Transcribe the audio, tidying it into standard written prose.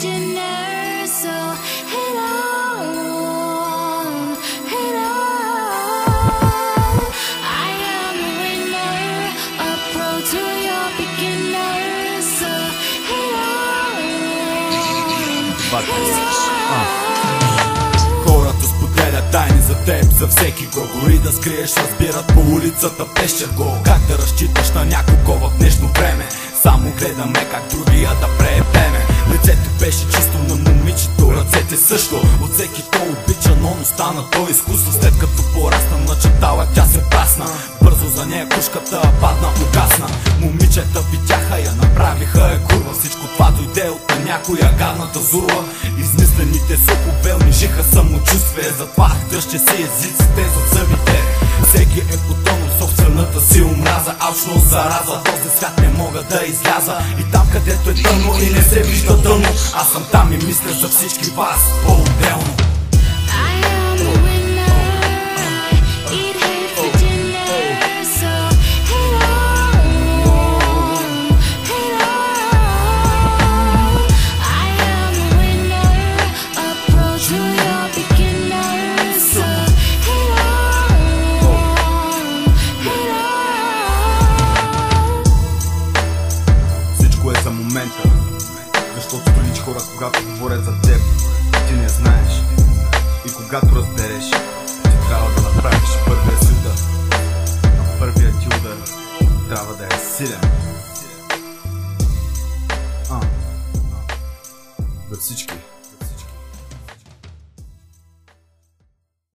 beginner, so head on, head on. I am a winner, a pro to your beginner, so head on, head on. Хората споделят тайни за теб, за всеки го. Дори да скриеш, разбират по улицата, пещер го. Как да разчиташ на някого в днешно време? Само гледаме как другия да преебеме. Лицето беше чисто на момичето, ръцете също. От всеки то обичано, но стана то изкуство. След като порасна на чатала, тя се прасна. Бързо за нея пушката падна, угасна. Момичета видяха я, направиха я курва. Всичко това дойде от някоя гадната зурла. Измислените супове унижиха самочувствие. Затова дръжте си езиците зад зъбите. Всеки е потонал в собствената си омраза. Алчно зараза, този свят не мога да изляза. И там където е тъмно и не се вижда дъно, аз съм там и мисля за всички вас по-отделно.